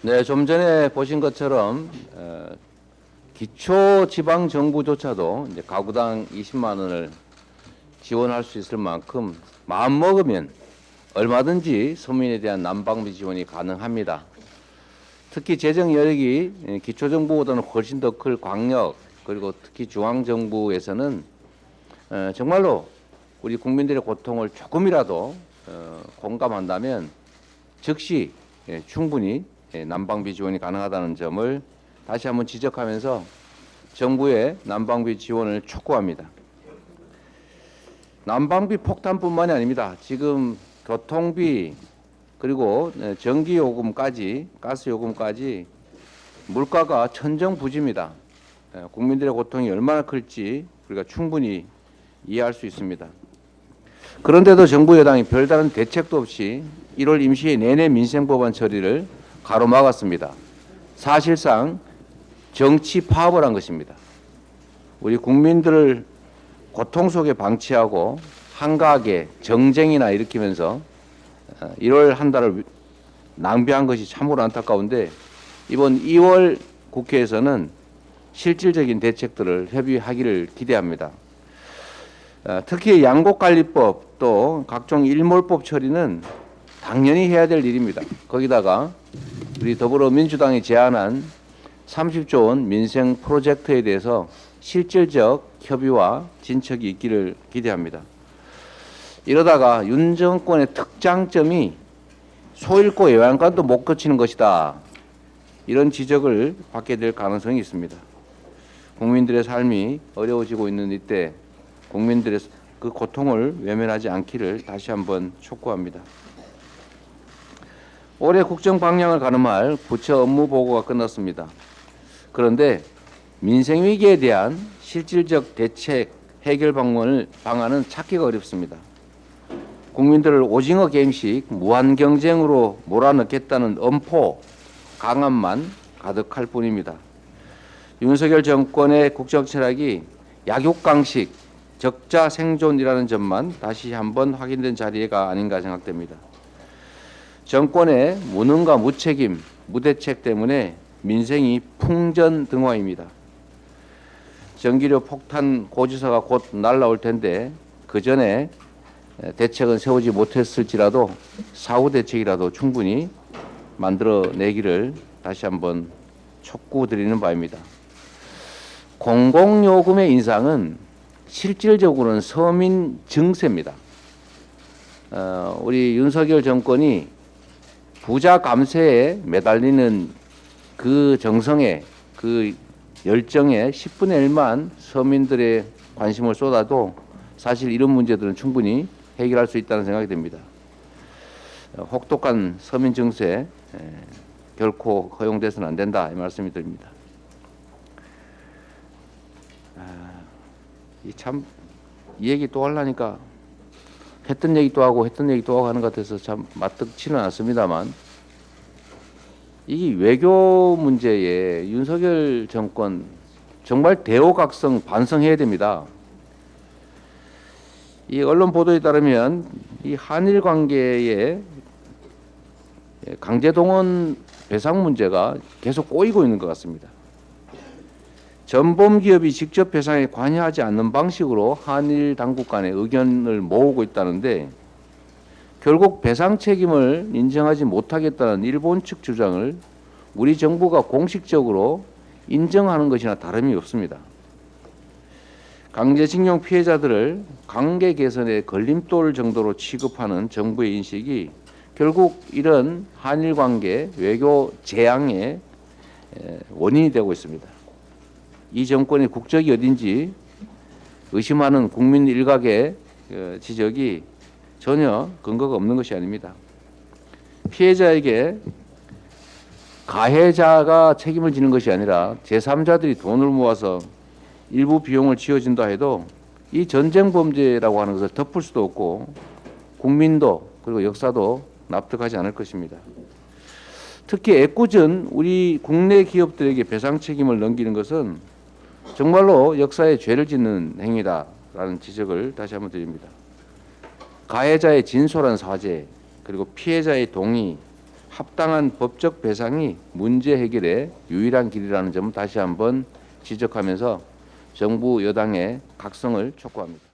네, 좀 전에 보신 것처럼 기초지방정부조차도 이제 가구당 20만 원을 지원할 수 있을 만큼 마음 먹으면 얼마든지 서민에 대한 난방비 지원이 가능합니다. 특히 재정 여력이 기초정부보다는 훨씬 더 클 광역 그리고 특히 중앙정부에서는 정말로 우리 국민들의 고통을 조금이라도 공감한다면 즉시 충분히 난방비 지원이 가능하다는 점을 다시 한번 지적하면서 정부의 난방비 지원을 촉구합니다. 난방비 폭탄뿐만이 아닙니다. 지금 교통비 그리고 전기요금까지 가스요금까지 물가가 천정부지입니다. 국민들의 고통이 얼마나 클지 우리가 충분히 이해할 수 있습니다. 그런데도 정부 여당이 별다른 대책도 없이 1월 임시회 내내 민생법안 처리를 가로막았습니다. 사실상 정치 파업을 한 것입니다. 우리 국민들을 고통 속에 방치하고 한가하게 정쟁이나 일으키면서 1월 한 달을 낭비한 것이 참으로 안타까운데 이번 2월 국회에서는 실질적인 대책들을 협의하기를 기대합니다. 특히 양곡관리법 또 각종 일몰법 처리는 당연히 해야 될 일입니다. 거기다가 우리 더불어민주당이 제안한 30조 원 민생 프로젝트에 대해서 실질적 협의와 진척이 있기를 기대합니다. 이러다가 윤 정권의 특장점이 소잃고 애완간도 못 거치는 것이다. 이런 지적을 받게 될 가능성이 있습니다. 국민들의 삶이 어려워지고 있는 이때 국민들의 그 고통을 외면하지 않기를 다시 한번 촉구합니다. 올해 국정 방향을 가늠할 부처 업무 보고가 끝났습니다. 그런데 민생 위기에 대한 실질적 대책 해결 방안은 찾기가 어렵습니다. 국민들을 오징어 게임식 무한 경쟁으로 몰아넣겠다는 엄포 강압만 가득할 뿐입니다. 윤석열 정권의 국정 철학이 약육강식 적자 생존이라는 점만 다시 한번 확인된 자리가 아닌가 생각됩니다. 정권의 무능과 무책임, 무대책 때문에 민생이 풍전등화입니다. 전기료 폭탄 고지서가 곧 날라올 텐데 그 전에 대책은 세우지 못했을지라도 사후 대책이라도 충분히 만들어내기를 다시 한번 촉구드리는 바입니다. 공공요금의 인상은 실질적으로는 서민 증세입니다. 우리 윤석열 정권이 부자 감세에 매달리는 그 정성에 그 열정에 10분의 1만 서민들의 관심을 쏟아도 사실 이런 문제들은 충분히 해결할 수 있다는 생각이 듭니다. 혹독한 서민 증세 결코 허용돼서는 안 된다 이 말씀이 드립니다. 이 얘기 또 하려니까 했던 얘기 또 하고 했던 얘기 또 하고 하는 것 같아서 참 마뜩치는 않습니다만 이 외교 문제에 윤석열 정권 정말 대호각성 반성해야 됩니다. 이 언론 보도에 따르면 이 한일 관계에 강제동원 배상 문제가 계속 꼬이고 있는 것 같습니다. 전범 기업이 직접 배상에 관여하지 않는 방식으로 한일 당국 간의 의견을 모으고 있다는데 결국 배상 책임을 인정하지 못하겠다는 일본 측 주장을 우리 정부가 공식적으로 인정하는 것이나 다름이 없습니다. 강제징용 피해자들을 관계 개선의 걸림돌 정도로 취급하는 정부의 인식이 결국 이런 한일 관계 외교 재앙의 원인이 되고 있습니다. 이 정권의 국적이 어딘지 의심하는 국민 일각의 지적이 전혀 근거가 없는 것이 아닙니다. 피해자에게 가해자가 책임을 지는 것이 아니라 제3자들이 돈을 모아서 일부 비용을 지어준다 해도 이 전쟁 범죄라고 하는 것을 덮을 수도 없고 국민도 그리고 역사도 납득하지 않을 것입니다. 특히 애꿎은 우리 국내 기업들에게 배상 책임을 넘기는 것은 정말로 역사에 죄를 짓는 행위다라는 지적을 다시 한번 드립니다. 가해자의 진솔한 사죄 그리고 피해자의 동의 합당한 법적 배상이 문제 해결의 유일한 길이라는 점을 다시 한번 지적하면서 정부 여당의 각성을 촉구합니다.